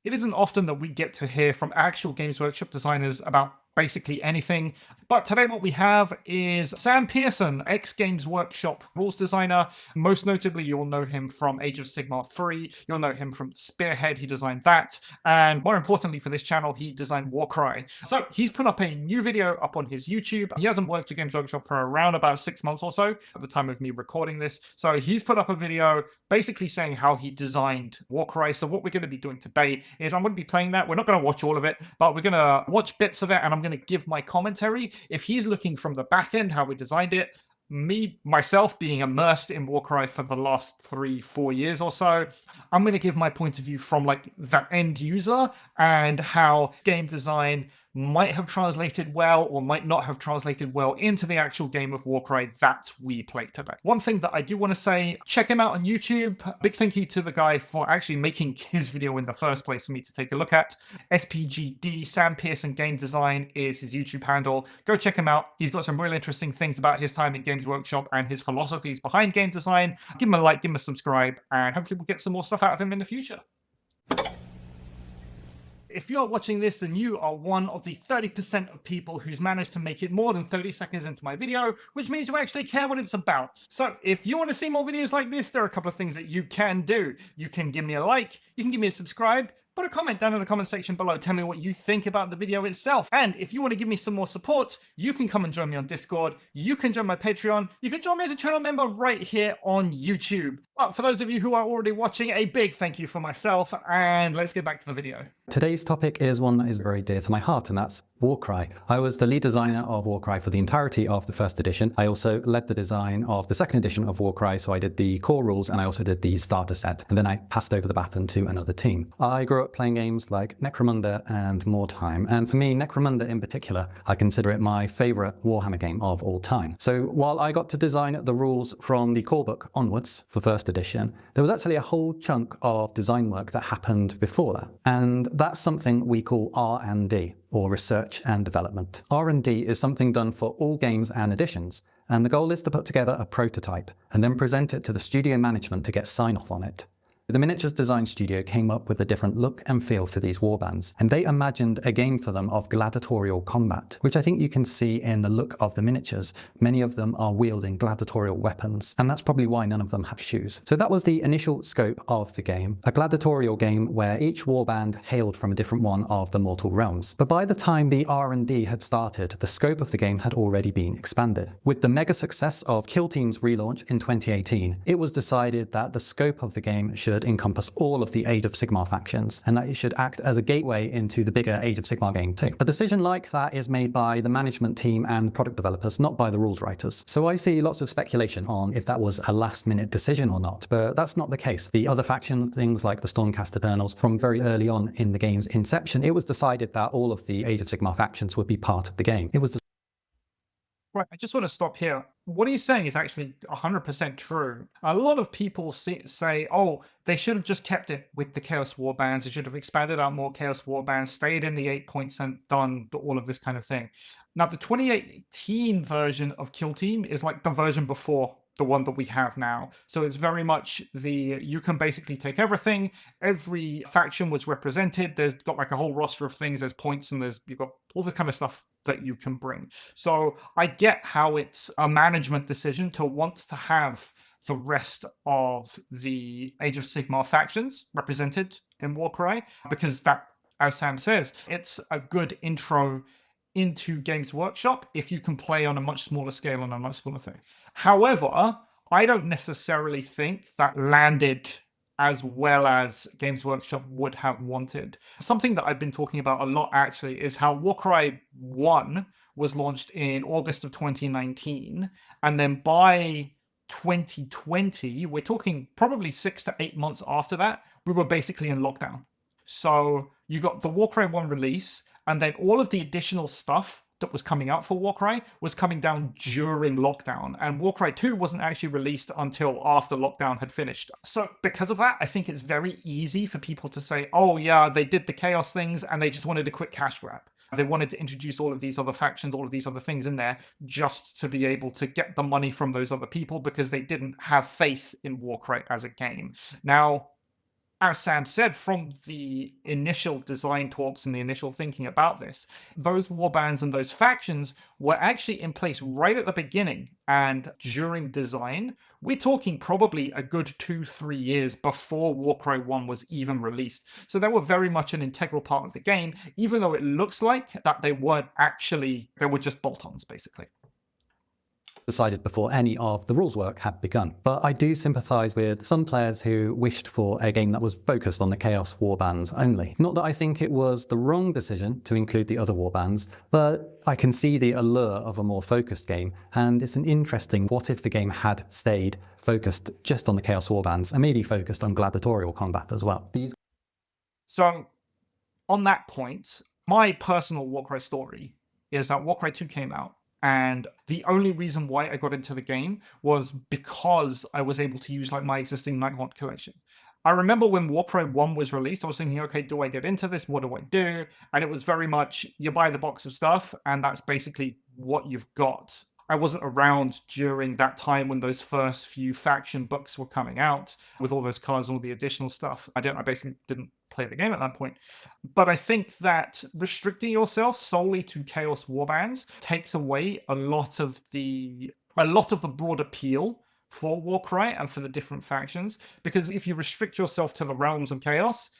It isn't often that we get to hear from actual Games Workshop designers about basically anything. But today what we have is Sam Pearson, ex-Games Workshop rules designer. Most notably, you'll know him from Age of Sigmar 3. You'll know him from Spearhead. He designed that. And more importantly for this channel, he designed Warcry. So he's put up a new video up on his YouTube. He hasn't worked at Games Workshop for around about 6 months or so at the time of me recording this. So he's put up a video basically saying how he designed Warcry. So what we're going to be doing today is I'm going to be playing that. We're not going to watch all of it, but we're going to watch bits of it, and I'm going to give my commentary. If he's looking from the back end, how we designed it, myself being immersed in Warcry for the last 3-4 years or so, I'm going to give my point of view from like the end user and how game design might have translated well or might not have translated well into the actual game of Warcry that we play today. One thing that I do want to say, check him out on YouTube. Big thank you to the guy for actually making his video in the first place for me to take a look at. SPGD, Sam Pearson Game Design is his YouTube handle. Go check him out. He's got some really interesting things about his time in Games Workshop and his philosophies behind game design. Give him a like, give him a subscribe, and hopefully we'll get some more stuff out of him in the future. If you're watching this and you are one of the 30% of people who's managed to make it more than 30 seconds into my video, which means you actually care what it's about. So if you want to see more videos like this, there are a couple of things that you can do. You can give me a like, you can give me a subscribe, put a comment down in the comment section below. Tell me what you think about the video itself. And if you want to give me some more support, you can come and join me on Discord. You can join my Patreon. You can join me as a channel member right here on YouTube. But for those of you who are already watching, a big thank you for myself. And let's get back to the video. Today's topic is one that is very dear to my heart, and that's Warcry. I was the lead designer of Warcry for the entirety of the first edition. I also led the design of the second edition of Warcry, so I did the core rules and I also did the starter set, and then I passed over the baton to another team. I grew up playing games like Necromunda and Mordheim, and for me, Necromunda in particular, I consider it my favourite Warhammer game of all time. So while I got to design the rules from the core book onwards for first edition, there was actually a whole chunk of design work that happened before that, and that's something we call R&D, or research and development. R&D is something done for all games and editions, and the goal is to put together a prototype and then present it to the studio management to get sign-off on it. The miniatures design studio came up with a different look and feel for these warbands, and they imagined a game for them of gladiatorial combat, which I think you can see in the look of the miniatures. Many of them are wielding gladiatorial weapons, and that's probably why none of them have shoes. So that was the initial scope of the game, a gladiatorial game where each warband hailed from a different one of the mortal realms. But by the time the R&D had started, the scope of the game had already been expanded. With the mega success of Kill Team's relaunch in 2018, it was decided that the scope of the game should encompass all of the Age of Sigmar factions, and that it should act as a gateway into the bigger Age of Sigmar game too. A decision like that is made by the management team and product developers, not by the rules writers. So I see lots of speculation on if that was a last-minute decision or not, but that's not the case. The other factions, things like the Stormcast Eternals, from very early on in the game's inception, it was decided that all of the Age of Sigmar factions would be part of the game. It was Right, I just want to stop here. What he's saying is actually 100% true. A lot of people say, oh, they should have just kept it with the Chaos Warbands. They should have expanded out more Chaos Warbands, stayed in the 8 points and done all of this kind of thing. Now, the 2018 version of Kill Team is like the version before the one that we have now. So it's very much you can basically take everything. Every faction was represented. There's got like a whole roster of things. There's points and you've got all this kind of stuff that you can bring. So I get how it's a management decision to want to have the rest of the Age of Sigmar factions represented in Warcry, because that, as Sam says, it's a good intro into Games Workshop if you can play on a much smaller scale on a much smaller thing. However, I don't necessarily think that landed as well as Games Workshop would have wanted. Something that I've been talking about a lot actually is how Warcry 1 was launched in August of 2019, and then by 2020, we're talking probably 6 to 8 months after that, we were basically in lockdown. So you got the Warcry 1 release, and then all of the additional stuff that was coming out for Warcry was coming down during lockdown, and Warcry 2 wasn't actually released until after lockdown had finished. So because of that, I think it's very easy for people to say, oh yeah, they did the chaos things and they just wanted a quick cash grab. They wanted to introduce all of these other factions, all of these other things in there just to be able to get the money from those other people because they didn't have faith in Warcry as a game. Now, as Sam said, from the initial design talks and the initial thinking about this, those warbands and those factions were actually in place right at the beginning and during design. We're talking probably a good 2-3 years before Warcry 1 was even released. So they were very much an integral part of the game, even though it looks like that they weren't actually, they were just bolt-ons, basically. Decided before any of the rules work had begun. But I do sympathise with some players who wished for a game that was focused on the Chaos warbands only. Not that I think it was the wrong decision to include the other warbands, but I can see the allure of a more focused game, and it's an interesting what if the game had stayed focused just on the Chaos warbands and maybe focused on gladiatorial combat as well. So on that point, my personal Warcry story is that Warcry 2 came out, and the only reason why I got into the game was because I was able to use like my existing Nighthaunt collection. I remember when Warcry 1 was released, I was thinking, okay, do I get into this? What do I do? And it was very much, you buy the box of stuff, and that's basically what you've got. I wasn't around during that time when those first few faction books were coming out with all those cards and all the additional stuff. I basically didn't play the game at that point. But I think that restricting yourself solely to Chaos Warbands takes away a lot of the broad appeal for Warcry and for the different factions, because if you restrict yourself to the realms of Chaos,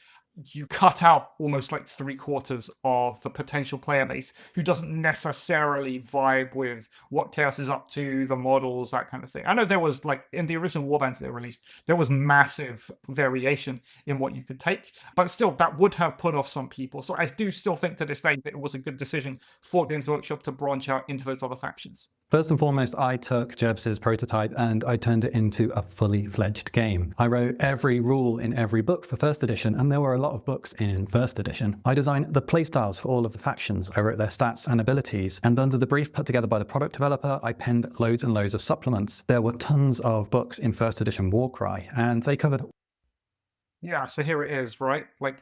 you cut out almost like 3/4 of the potential player base who doesn't necessarily vibe with what Chaos is up to, the models, that kind of thing. I know there was, like, in the original Warbands they released, there was massive variation in what you could take, but still, that would have put off some people. So I do still think to this day that it was a good decision for Games Workshop to branch out into those other factions. First and foremost, I took Jervis's prototype and I turned it into a fully fledged game. I wrote every rule in every book for first edition, and there were a lot of books in first edition. I designed the playstyles for all of the factions. I wrote their stats and abilities, and under the brief put together by the product developer, I penned loads and loads of supplements. There were tons of books in first edition Warcry, and they covered... Yeah, so here it is, right? Like,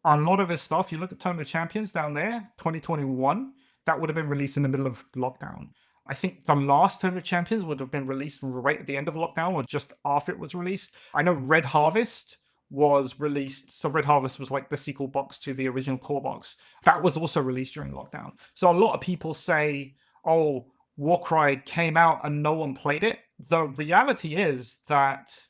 a lot of this stuff, you look at Tournament of Champions down there, 2021, that would have been released in the middle of lockdown. I think the last Tournament of Champions would have been released right at the end of lockdown or just after it was released. I know Red Harvest was released. So Red Harvest was like the sequel box to the original core box. That was also released during lockdown. So a lot of people say, oh, Warcry came out and no one played it. The reality is that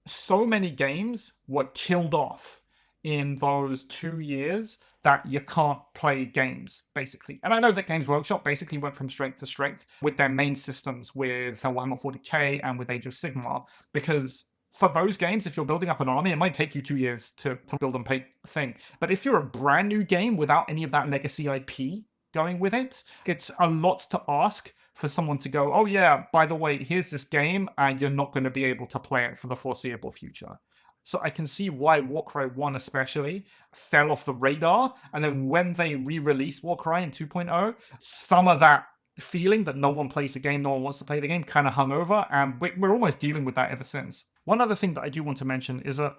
so many games were killed off in those 2 years that you can't play games, basically. And I know that Games Workshop basically went from strength to strength with their main systems with Warhammer 40k and with Age of Sigmar, because for those games, if you're building up an army, it might take you 2 years to build and pay a thing. But if you're a brand new game without any of that legacy IP going with it, it's a lot to ask for someone to go, oh yeah, by the way, here's this game, and you're not going to be able to play it for the foreseeable future. So I can see why Warcry 1 especially fell off the radar. And then when they re-released Warcry in 2.0, some of that feeling that no one plays the game, no one wants to play the game, kind of hung over. And we're almost dealing with that ever since. One other thing that I do want to mention is that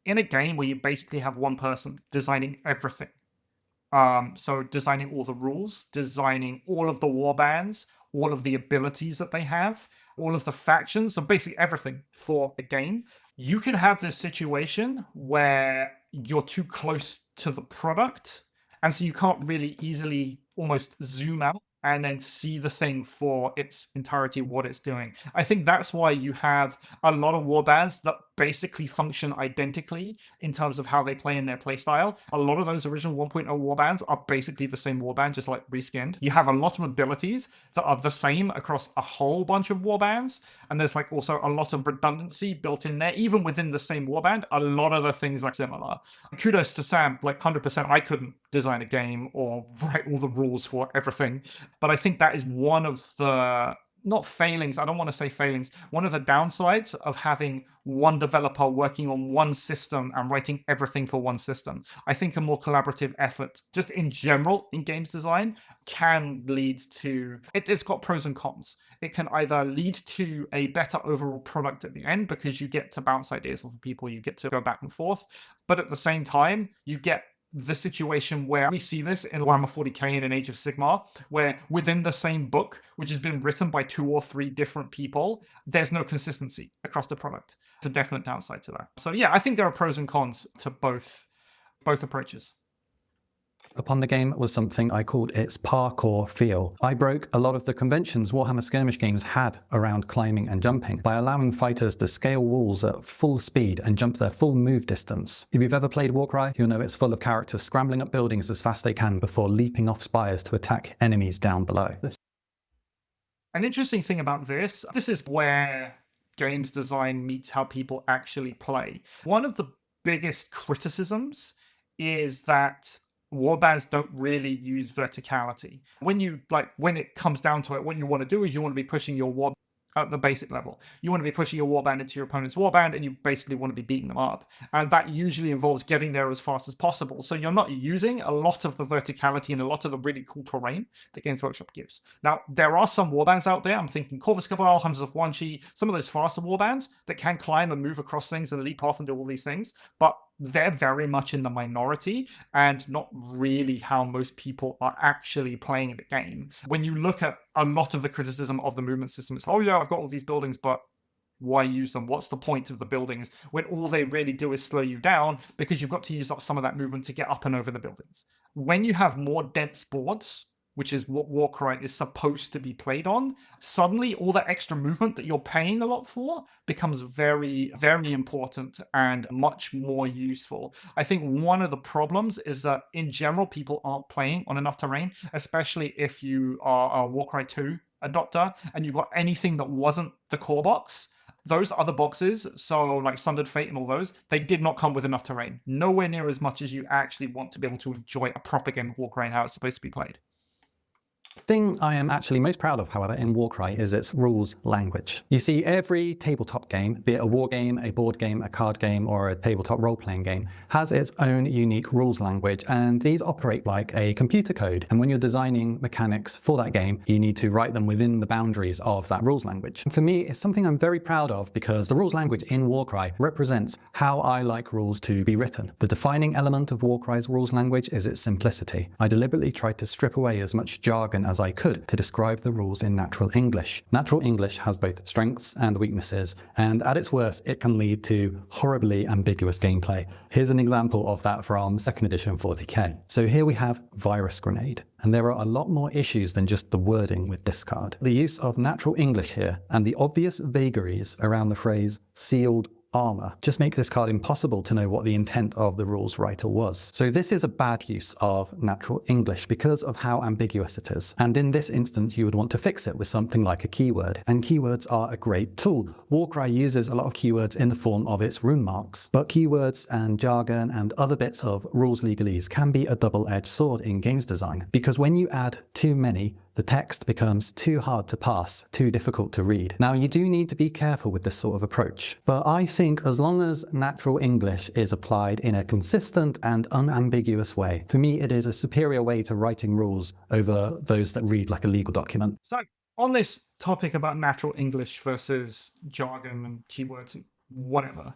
in a game where you basically have one person designing everything, so designing all the rules, designing all of the warbands, all of the abilities that they have, all of the factions, so basically everything for a game, you can have this situation where you're too close to the product, and so you can't really easily almost zoom out and then see the thing for its entirety, what it's doing. I think that's why you have a lot of warbands that basically function identically in terms of how they play in their playstyle. A lot of those original 1.0 warbands are basically the same warband, just like reskinned. You have a lot of abilities that are the same across a whole bunch of warbands, and there's like also a lot of redundancy built in there. Even within the same warband, a lot of the things are similar. Kudos to Sam, like 100%, I couldn't design a game or write all the rules for everything. But I think that is one of the, not failings, I don't want to say failings, one of the downsides of having one developer working on one system and writing everything for one system. I think a more collaborative effort, just in general in games design, can lead to, it's got pros and cons. It can either lead to a better overall product at the end because you get to bounce ideas off of people, you get to go back and forth, but at the same time, you get the situation where we see this in Warhammer 40k and in Age of Sigmar, where within the same book, which has been written by 2 or 3 different people, there's no consistency across the product. It's a definite downside to that. So yeah, I think there are pros and cons to both approaches. Upon the game was something I called its parkour feel. I broke a lot of the conventions Warhammer skirmish games had around climbing and jumping by allowing fighters to scale walls at full speed and jump their full move distance. If you've ever played Warcry, you'll know it's full of characters scrambling up buildings as fast as they can before leaping off spires to attack enemies down below. An interesting thing about this is where games design meets how people actually play. One of the biggest criticisms is that warbands don't really use verticality. When it comes down to it, what you want to do is you want to be pushing your war at the basic level. You want to be pushing your warband into your opponent's warband, and you basically want to be beating them up. And that usually involves getting there as fast as possible. So you're not using a lot of the verticality and a lot of the really cool terrain that Games Workshop gives. Now, there are some warbands out there. I'm thinking Corvus Cabal, Hunters of One-Chi, some of those faster warbands that can climb and move across things and leap off and do all these things. But they're very much in the minority and not really how most people are actually playing the game. When you look at a lot of the criticism of the movement system, it's, oh yeah, I've got all these buildings, but why use them? What's the point of the buildings when all they really do is slow you down because you've got to use up some of that movement to get up and over the buildings? When you have more dense boards, which is what Warcry is supposed to be played on, suddenly all that extra movement that you're paying a lot for becomes very, very important and much more useful. I think one of the problems is that in general, people aren't playing on enough terrain, especially if you are a Warcry 2 adopter and you've got anything that wasn't the core box. Those other boxes, so like Sundered Fate and all those, they did not come with enough terrain. Nowhere near as much as you actually want to be able to enjoy a proper game of Warcry and how it's supposed to be played. The thing I am actually most proud of, however, in Warcry is its rules language. You see, every tabletop game, be it a war game, a board game, a card game, or a tabletop role-playing game, has its own unique rules language, and these operate like a computer code. And when you're designing mechanics for that game, you need to write them within the boundaries of that rules language. And for me, it's something I'm very proud of because the rules language in Warcry represents how I like rules to be written. The defining element of Warcry's rules language is its simplicity. I deliberately tried to strip away as much jargon as I could to describe the rules in natural English. Natural English has both strengths and weaknesses, and at its worst, it can lead to horribly ambiguous gameplay. Here's an example of that from 2nd edition 40k. So here we have Virus Grenade, and there are a lot more issues than just the wording with discard. The use of natural English here and the obvious vagaries around the phrase sealed armor just make this card impossible to know what the intent of the rules writer was. So this is a bad use of natural English because of how ambiguous it is. And in this instance, you would want to fix it with something like a keyword. And keywords are a great tool. Warcry uses a lot of keywords in the form of its rune marks, but keywords and jargon and other bits of rules legalese can be a double-edged sword in games design, because when you add too many, the text becomes too hard to pass, too difficult to read. Now, you do need to be careful with this sort of approach, but I think as long as natural English is applied in a consistent and unambiguous way, for me it is a superior way to writing rules over those that read like a legal document. So on this topic about natural English versus jargon and keywords and whatever,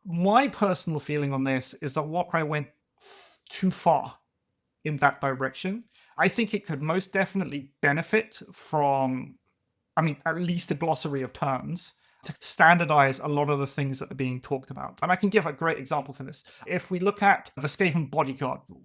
my personal feeling on this is that Warcry went too far in that direction. I think it could most definitely benefit from, at least a glossary of terms to standardize a lot of the things that are being talked about. And I can give a great example for this. If we look at the Skaven Bodyguard rule,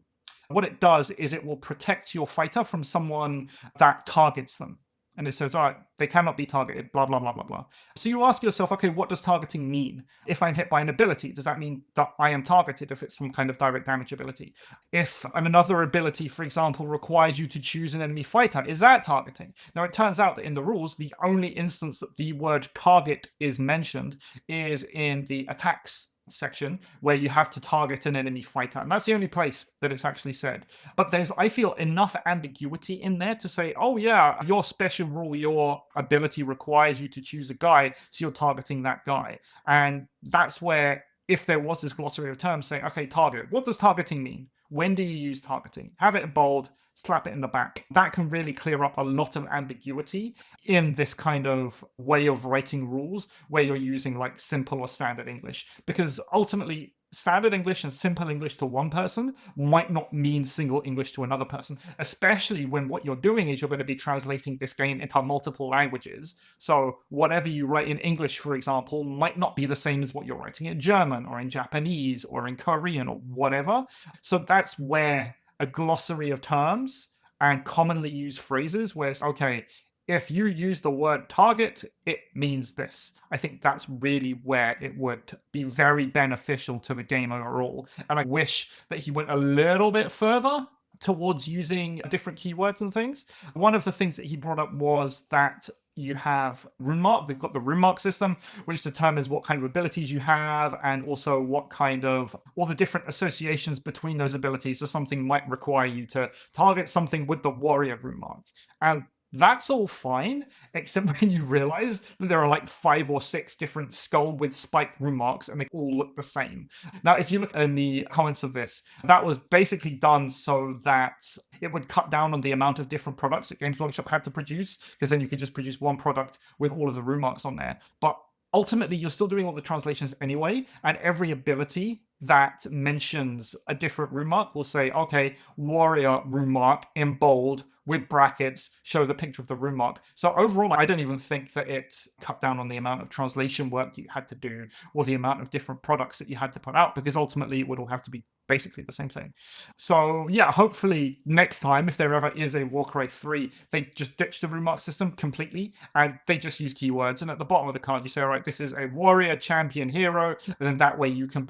what it does is it will protect your fighter from someone that targets them. And it says, all right, they cannot be targeted, blah, blah, blah, blah, blah. So you ask yourself, okay, what does targeting mean? If I'm hit by an ability, does that mean that I am targeted if it's some kind of direct damage ability? If another ability, for example, requires you to choose an enemy fighter, is that targeting? Now, it turns out that in the rules, the only instance that the word target is mentioned is in the attacks section where you have to target an enemy fighter, and that's the only place that it's actually said. But there's, I feel, enough ambiguity in there to say, oh yeah, your special rule, your ability requires you to choose a guy, so you're targeting that guy. And that's where, if there was this glossary of terms saying, okay, target, what does targeting mean? When do you use targeting? Have it bold, slap it in the back. That can really clear up a lot of ambiguity in this kind of way of writing rules where you're using like simple or standard English. Because ultimately, standard English and simple English to one person might not mean single English to another person, especially when what you're doing is you're going to be translating this game into multiple languages. So whatever you write in English, for example, might not be the same as what you're writing in German or in Japanese or in Korean or whatever. So that's where a glossary of terms and commonly used phrases where it's, okay, if you use the word target, it means this. I think that's really where it would be very beneficial to the game overall. And I wish that he went a little bit further towards using different keywords and things. One of the things that he brought up was that you have rune mark. We've got the rune mark system, which determines what kind of abilities you have and also what kind of all the different associations between those abilities. So something might require you to target something with the warrior rune mark. And that's all fine, except when you realize that there are like 5 or 6 different skull with spiked rune marks and they all look the same. Now, if you look in the comments of this, that was basically done so that it would cut down on the amount of different products that Games Workshop had to produce, because then you could just produce one product with all of the rune marks on there. But ultimately, you're still doing all the translations anyway, and every ability that mentions a different rune mark will say, okay, warrior rune mark in bold with brackets, show the picture of the rune mark. So overall, I don't even think that it cut down on the amount of translation work you had to do or the amount of different products that you had to put out, because ultimately it would all have to be basically the same thing. So yeah, hopefully next time, if there ever is a Warcry 3, they just ditch the rune mark system completely and they just use keywords. And at the bottom of the card, you say, all right, this is a warrior champion hero. And then that way you can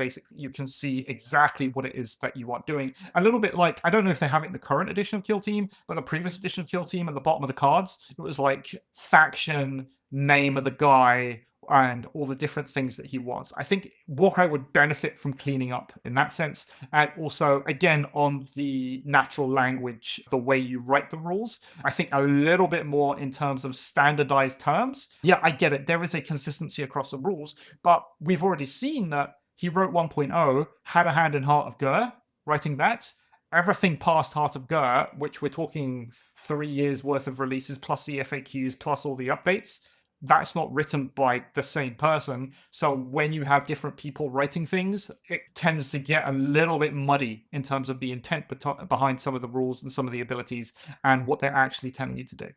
see exactly what it is that you are doing. A little bit like, I don't know if they have it in the current edition of Kill Team, but the previous edition of Kill Team at the bottom of the cards, it was like faction, name of the guy, and all the different things that he wants. I think Warcry would benefit from cleaning up in that sense. And also, again, on the natural language, the way you write the rules, I think a little bit more in terms of standardized terms. Yeah, I get it. There is a consistency across the rules, but we've already seen that he wrote 1.0, had a hand in Heart of Gur, writing that. Everything past Heart of Gur, which we're talking 3 years worth of releases, plus the FAQs, plus all the updates, that's not written by the same person. So when you have different people writing things, it tends to get a little bit muddy in terms of the intent behind some of the rules and some of the abilities and what they're actually telling you to do.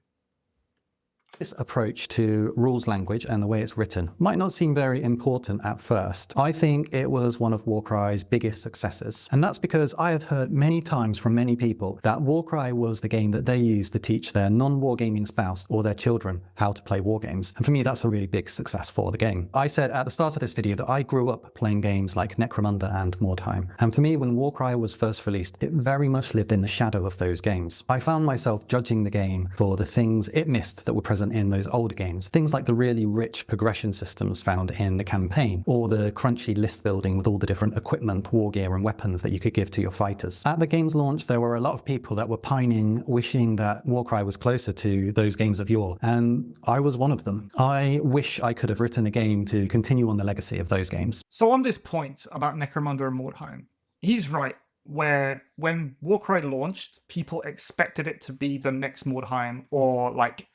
This approach to rules language and the way it's written might not seem very important at first. I think it was one of Warcry's biggest successes. And that's because I have heard many times from many people that Warcry was the game that they used to teach their non-wargaming spouse or their children how to play wargames. And for me, that's a really big success for the game. I said at the start of this video that I grew up playing games like Necromunda and Mordheim. And for me, when Warcry was first released, it very much lived in the shadow of those games. I found myself judging the game for the things it missed that were present in those older games. Things like the really rich progression systems found in the campaign, or the crunchy list building with all the different equipment, war gear and weapons that you could give to your fighters. At the game's launch, there were a lot of people that were pining, wishing that Warcry was closer to those games of yore, and I was one of them. I wish I could have written a game to continue on the legacy of those games. So on this point about Necromunda and Mordheim, he's right. Where when Warcry launched, people expected it to be the next Mordheim or like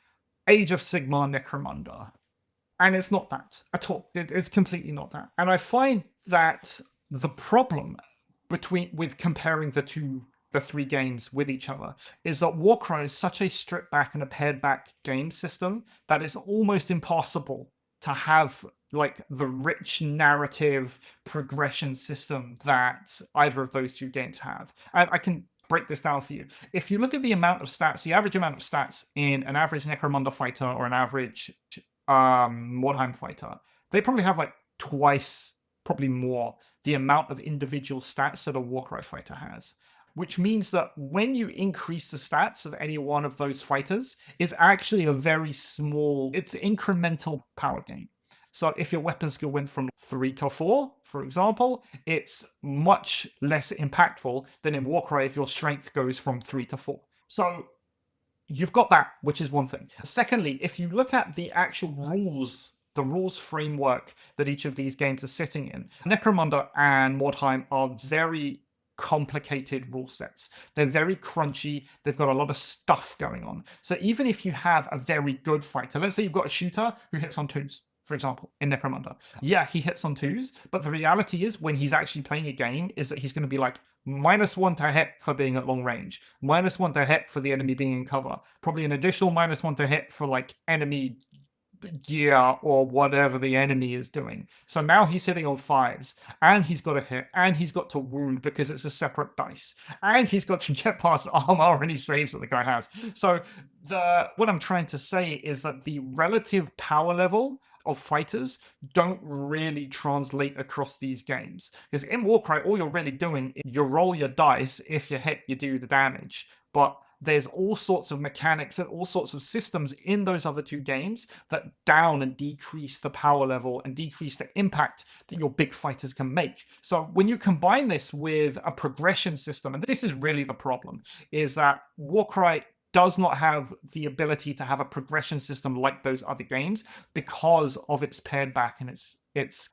Age of Sigmar Necromunda. And it's not that at all. It's completely not that. And I find that the problem with comparing the 3 games with each other is that Warcry is such a stripped back and a pared back game system that it's almost impossible to have like the rich narrative progression system that either of those 2 games have. And I can break this down for you. If you look at the amount of stats, the average amount of stats in an average Necromunda fighter or an average Mordheim fighter, they probably have like twice, probably more, the amount of individual stats that a Warcry fighter has. Which means that when you increase the stats of any one of those fighters, it's actually a very small, it's incremental power gain. So if your weapon skill went from 3 to 4, for example, it's much less impactful than in Warcry if your strength goes from 3 to 4. So you've got that, which is one thing. Secondly, if you look at the actual rules, the rules framework that each of these games are sitting in, Necromunda and Mordheim are very complicated rule sets. They're very crunchy. They've got a lot of stuff going on. So even if you have a very good fighter, let's say you've got a shooter who hits on 2s, for example, in Necromunda. Yeah, he hits on 2s, but the reality is when he's actually playing a game is that he's going to be like -1 to hit for being at long range, -1 to hit for the enemy being in cover, probably an additional -1 to hit for like enemy gear or whatever the enemy is doing. So now he's hitting on 5s, and he's got to hit, and he's got to wound because it's a separate dice, and he's got to get past armor or any saves that the guy has. So what I'm trying to say is that the relative power level of fighters don't really translate across these games. Because in Warcry, all you're really doing is you roll your dice. If you hit, you do the damage. But there's all sorts of mechanics and all sorts of systems in those other 2 games that down and decrease the power level and decrease the impact that your big fighters can make. So when you combine this with a progression system, and this is really the problem, is that Warcry does not have the ability to have a progression system like those other games because of its pared back and its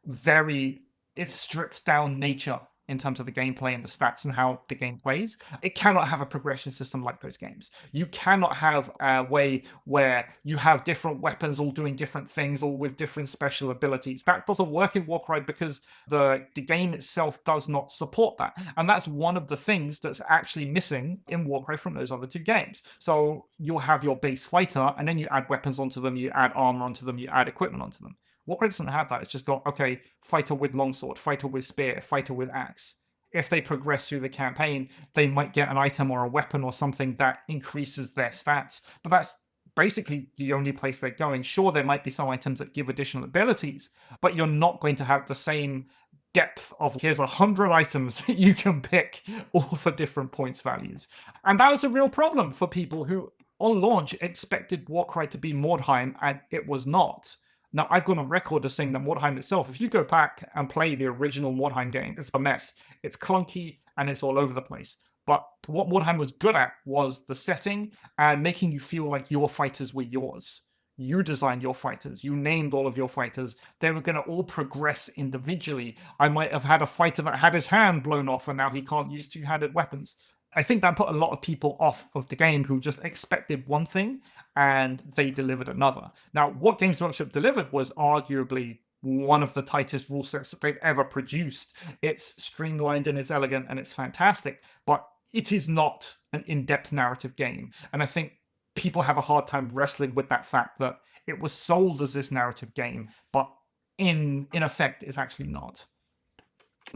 stripped down nature in terms of the gameplay and the stats and how the game plays. It cannot have a progression system like those games. You cannot have a way where you have different weapons all doing different things, all with different special abilities. That doesn't work in Warcry because the game itself does not support that. And that's one of the things that's actually missing in Warcry from those other 2 games. So you'll have your base fighter, and then you add weapons onto them, you add armor onto them, you add equipment onto them. Warcry doesn't have that. It's just got, okay, fighter with longsword, fighter with spear, fighter with axe. If they progress through the campaign, they might get an item or a weapon or something that increases their stats. But that's basically the only place they're going. Sure, there might be some items that give additional abilities, but you're not going to have the same depth of here's 100 items that you can pick all for different points values. And that was a real problem for people who, on launch, expected Warcry to be Mordheim, and it was not. Now, I've gone on record as saying that Mordheim itself, if you go back and play the original Mordheim game, it's a mess. It's clunky and it's all over the place. But what Mordheim was good at was the setting and making you feel like your fighters were yours. You designed your fighters. You named all of your fighters. They were going to all progress individually. I might have had a fighter that had his hand blown off and now he can't use 2-handed weapons. I think that put a lot of people off of the game who just expected one thing and they delivered another. Now, what Games Workshop delivered was arguably one of the tightest rule sets that they've ever produced. It's streamlined and it's elegant and it's fantastic, but it is not an in-depth narrative game. And I think people have a hard time wrestling with that fact that it was sold as this narrative game, but in effect, it's actually not.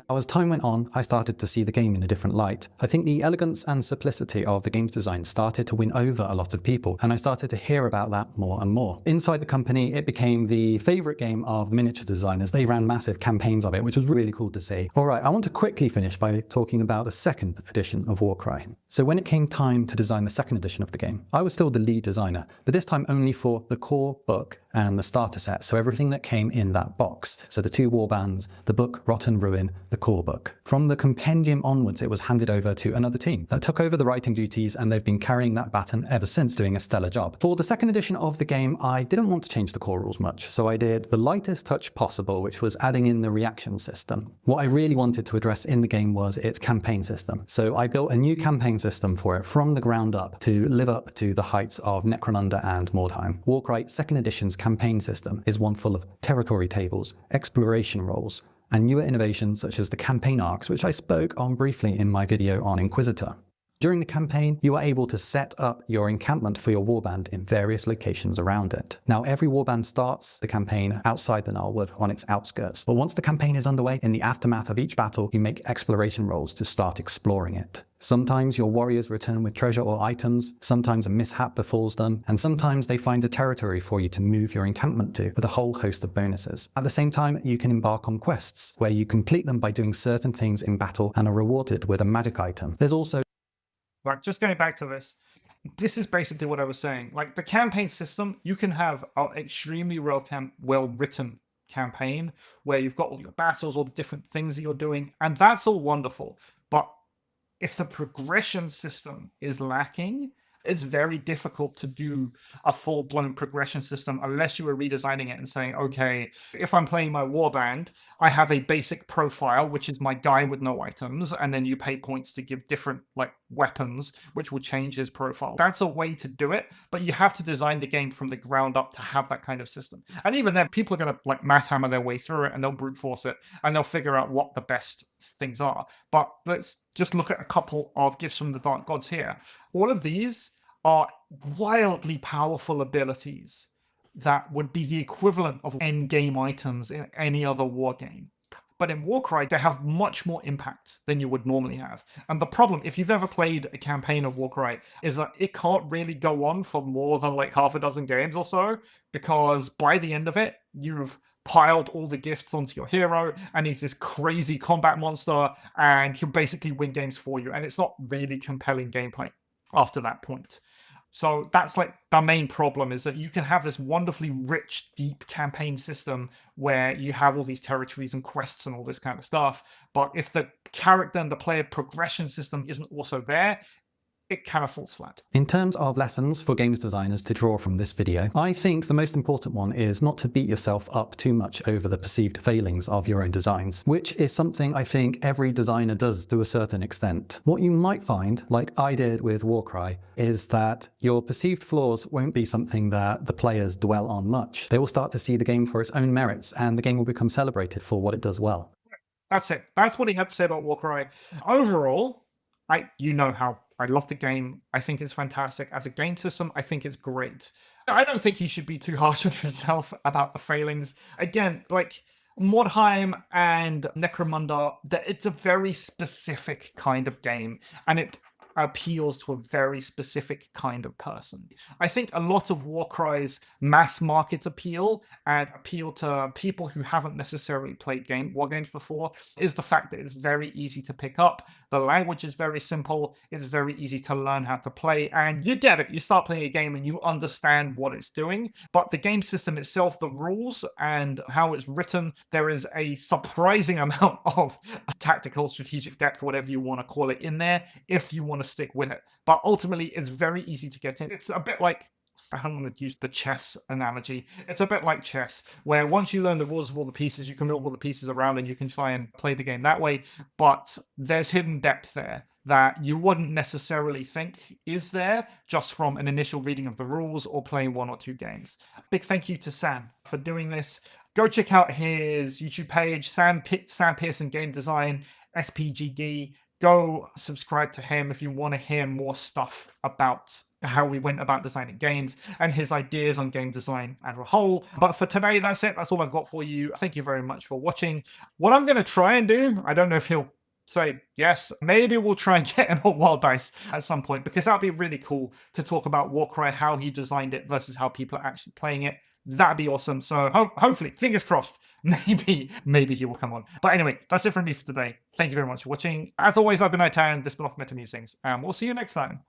As time went on, I started to see the game in a different light. I think the elegance and simplicity of the game's design started to win over a lot of people, and I started to hear about that more and more. Inside the company, it became the favorite game of miniature designers. They ran massive campaigns of it, which was really cool to see. All right, I want to quickly finish by talking about the second edition of Warcry. So when it came time to design the second edition of the game, I was still the lead designer, but this time only for the core book and the starter set, so everything that came in that box. So the 2 warbands, the book Rotten Ruin, the core book. From the compendium onwards, it was handed over to another team that took over the writing duties, and they've been carrying that baton ever since, doing a stellar job. For the second edition of the game, I didn't want to change the core rules much, so I did the lightest touch possible, which was adding in the reaction system. What I really wanted to address in the game was its campaign system. So I built a new campaign system for it from the ground up to live up to the heights of Necromunda and Mordheim. Warcry 2nd Edition's campaign system is one full of territory tables, exploration roles, and newer innovations such as the campaign arcs, which I spoke on briefly in my video on Inquisitor. During the campaign, you are able to set up your encampment for your warband in various locations around it. Now, every warband starts the campaign outside the Gnarlwood on its outskirts, but once the campaign is underway, in the aftermath of each battle, you make exploration rolls to start exploring it. Sometimes your warriors return with treasure or items, sometimes a mishap befalls them, and sometimes they find a territory for you to move your encampment to with a whole host of bonuses. At the same time, you can embark on quests, where you complete them by doing certain things in battle and are rewarded with a magic item. There's also Like, just going back to this is basically what I was saying. Like, the campaign system, you can have an extremely well-written campaign where you've got all your battles, all the different things that you're doing, and that's all wonderful. But if the progression system is lacking, It's very difficult to do a full-blown progression system unless you are redesigning it and saying, okay, if I'm playing my warband, I have a basic profile, which is my guy with no items, and then you pay points to give different like weapons, which will change his profile. That's a way to do it, but you have to design the game from the ground up to have that kind of system. And even then, people are going to like math hammer their way through it, and they'll brute force it, and they'll figure out what the best things are. But let's just look at a couple of gifts from the Dark Gods here. All of these are wildly powerful abilities that would be the equivalent of endgame items in any other war game. But in Warcry, they have much more impact than you would normally have. And the problem, if you've ever played a campaign of Warcry, is that it can't really go on for more than like half a dozen games or so, because by the end of it, you've piled all the gifts onto your hero, and he's this crazy combat monster, and he'll basically win games for you. And it's not really compelling gameplay after that point. So that's like the main problem, is that you can have this wonderfully rich, deep campaign system where you have all these territories and quests and all this kind of stuff. But if the character and the player progression system isn't also there, it kind of falls flat. In terms of lessons for games designers to draw from this video, I think the most important one is not to beat yourself up too much over the perceived failings of your own designs, which is something I think every designer does to a certain extent. What you might find, like I did with Warcry, is that your perceived flaws won't be something that the players dwell on much. They will start to see the game for its own merits, and the game will become celebrated for what it does well. That's it. That's what he had to say about Warcry. Overall, you know how I love the game. I think it's fantastic. As a game system, I think it's great. I don't think he should be too harsh on himself about the failings. Again, like Mordheim and Necromunda, it's a very specific kind of game, and it appeals to a very specific kind of person. I think a lot of Warcry's mass market appeal and appeal to people who haven't necessarily played war games before is the fact that it's very easy to pick up. The language is very simple. It's very easy to learn how to play, and you get it. You start playing a game and you understand what it's doing. But the game system itself, the rules and how it's written, there is a surprising amount of tactical, strategic depth, whatever you want to call it, in there if you want to stick with it. But ultimately, it's very easy to get in. It's a bit like, I don't want to use the chess analogy. It's a bit like chess, where once you learn the rules of all the pieces, you can move all the pieces around and you can try and play the game that way. But there's hidden depth there that you wouldn't necessarily think is there just from an initial reading of the rules or playing one or two games. Big thank you to Sam for doing this. Go check out his YouTube page, Sam Pearson Game Design, SPGD. Go subscribe to him if you want to hear more stuff about how we went about designing games and his ideas on game design as a whole. But for today, that's it. That's all I've got for you. Thank you very much for watching. What I'm going to try and do, I don't know if he'll say yes, maybe we'll try and get him a Wild Dice at some point, because that'd be really cool to talk about Warcry, how he designed it versus how people are actually playing it. That'd be awesome. So hopefully, fingers crossed, maybe he will come on. But anyway, that's it from me for today. Thank you very much for watching. As always, I've been Itan, this has been Musings, and we'll see you next time.